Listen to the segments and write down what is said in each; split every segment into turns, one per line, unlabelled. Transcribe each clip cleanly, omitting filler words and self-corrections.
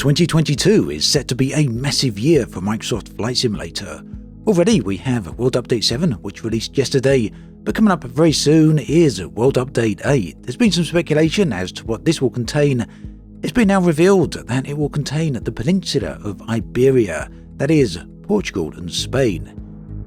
2022 is set to be a massive year for Microsoft Flight Simulator. Already we have World Update 7, which released yesterday, but coming up very soon is World Update 8. There's been some speculation as to what this will contain. It's been now revealed that it will contain the peninsula of Iberia, that is, Portugal and Spain.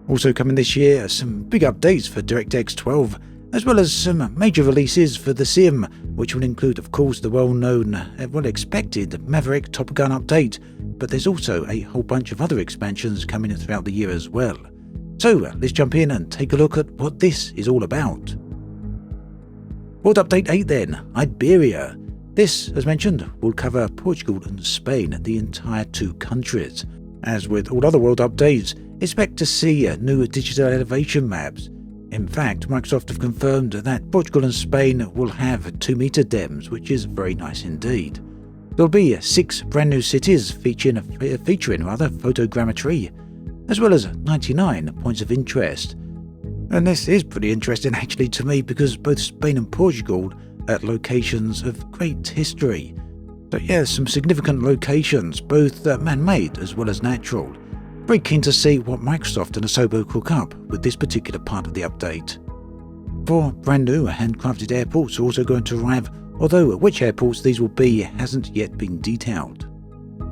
Also coming this year, some big updates for DirectX 12, as well as some major releases for the sim, which will include, of course, the well-known, well-expected Maverick Top Gun update, but there's also a whole bunch of other expansions coming throughout the year as well. So let's jump in and take a look at what this is all about. World Update 8 then, Iberia. This, as mentioned, will cover Portugal and Spain, the entire two countries. As with all other world updates, expect to see new digital elevation maps. In fact, Microsoft have confirmed that Portugal and Spain will have 2 meter DEMs, which is very nice indeed. There'll be 6 brand new cities featuring photogrammetry, as well as 99 points of interest. And this is pretty interesting actually to me, because both Spain and Portugal are locations of great history. So yeah, some significant locations, both man-made as well as natural. Very keen to see what Microsoft and Asobo cook up with this particular part of the update. 4 brand new handcrafted airports are also going to arrive, although which airports these will be hasn't yet been detailed.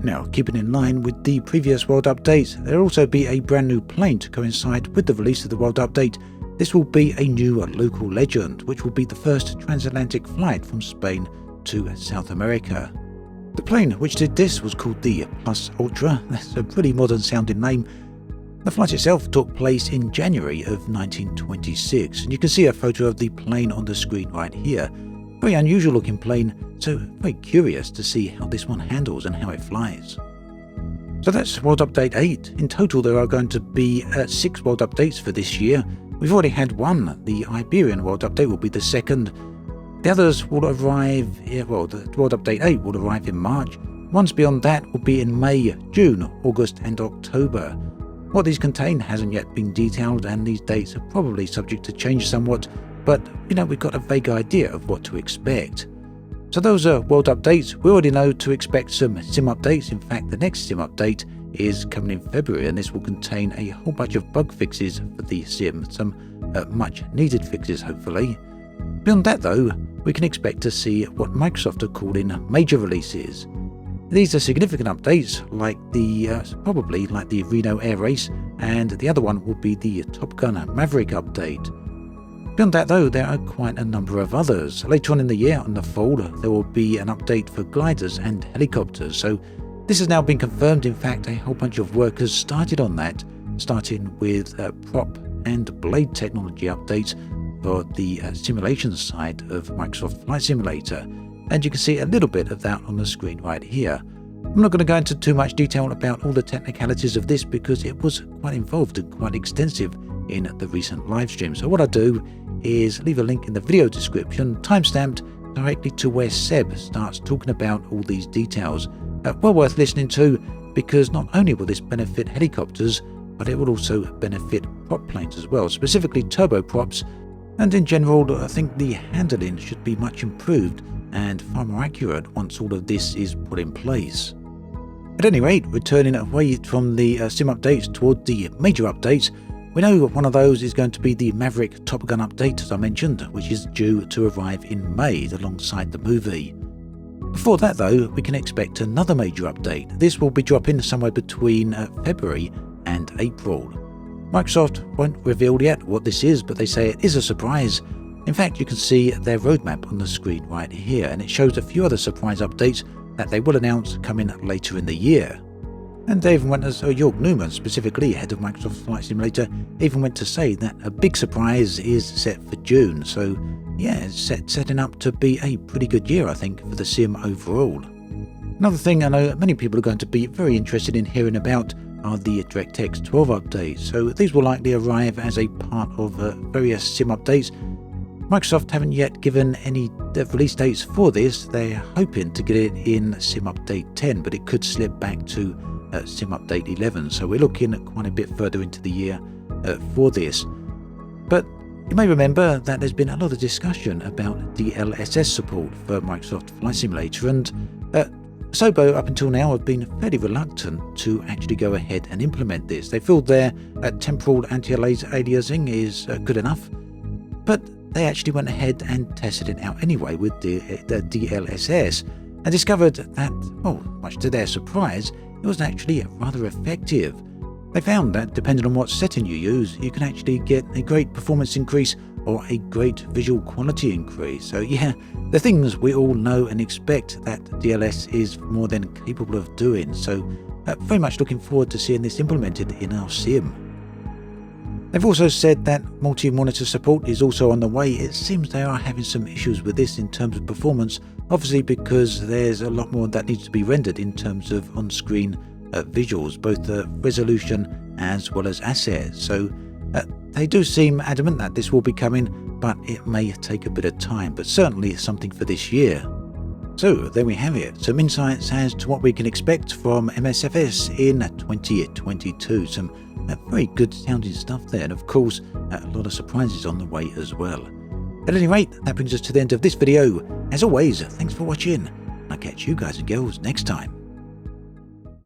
Now, keeping in line with the previous world updates, there will also be a brand new plane to coincide with the release of the world update. This will be a new local legend, which will be the first transatlantic flight from Spain to South America. The plane which did this was called the Plus Ultra. That's a pretty modern sounding name. The flight itself took place in January of 1926, and you can see a photo of the plane on the screen right here. Very unusual looking plane, so very curious to see how this one handles and how it flies. So that's World Update 8. In total there are going to be 6 world updates for this year. We've already had one. The Iberian world update will be the second. The others will arrive, the World Update 8 will arrive in March. Ones beyond that will be in May, June, August and October. What these contain hasn't yet been detailed, and these dates are probably subject to change somewhat, but we've got a vague idea of what to expect. So those are world updates. We already know to expect some sim updates. In fact, the next sim update is coming in February, and this will contain a whole bunch of bug fixes for the sim, some much needed fixes hopefully. Beyond that though, we can expect to see what Microsoft are calling major releases. These are significant updates, like probably like the Reno Air Race, and the other one will be the Top Gun Maverick update. Beyond that though, there are quite a number of others. Later on in the year, on the fall, there will be an update for gliders and helicopters, so this has now been confirmed. In fact, a whole bunch of work has started on that, starting with prop and blade technology updates for the simulation side of Microsoft Flight Simulator, and you can see a little bit of that on the screen right here. I'm not going to go into too much detail about all the technicalities of this because it was quite involved and quite extensive in the recent live stream. So what I'll do is leave a link in the video description, timestamped directly to where Seb starts talking about all these details. Well worth listening to, because not only will this benefit helicopters, but it will also benefit prop planes as well, specifically turboprops. And in general, I think the handling should be much improved and far more accurate once all of this is put in place. At any rate, returning away from the sim updates toward the major updates, we know one of those is going to be the Maverick Top Gun update, as I mentioned, which is due to arrive in May alongside the movie. Before that though, we can expect another major update. This will be dropping somewhere between February and April. Microsoft won't reveal yet what this is, but they say it is a surprise. In fact, you can see their roadmap on the screen right here, and it shows a few other surprise updates that they will announce coming later in the year. And they even went as Jörg Newman, specifically head of Microsoft Flight Simulator, even went to say that a big surprise is set for June. So yeah, it's setting up to be a pretty good year, I think, for the sim overall. Another thing I know many people are going to be very interested in hearing about are the DirectX 12 updates. So these will likely arrive as a part of various sim updates. Microsoft haven't yet given any release dates for this. They're hoping to get it in sim update 10, but it could slip back to sim update 11. So we're looking at quite a bit further into the year for this. But you may remember that there's been a lot of discussion about DLSS support for Microsoft Flight Simulator, and Asobo up until now have been fairly reluctant to actually go ahead and implement this. They feel their temporal anti-aliasing is good enough, but they actually went ahead and tested it out anyway with the DLSS and discovered that, well, much to their surprise, it was actually rather effective. They found that depending on what setting you use, you can actually get a great performance increase or a great visual quality increase. So yeah, the things we all know and expect that DLS is more than capable of doing. So very much looking forward to seeing this implemented in our sim. They've also said that multi-monitor support is also on the way. It seems they are having some issues with this in terms of performance, obviously because there's a lot more that needs to be rendered in terms of on-screen visuals, both resolution as well as assets. So they do seem adamant that this will be coming, but it may take a bit of time, but certainly something for this year. So there we have it, some insights as to what we can expect from MSFS in 2022. Some very good sounding stuff there, and of course a lot of surprises on the way as well. At any rate, that brings us to the end of this video. As always, thanks for watching. I'll catch you guys and girls next time.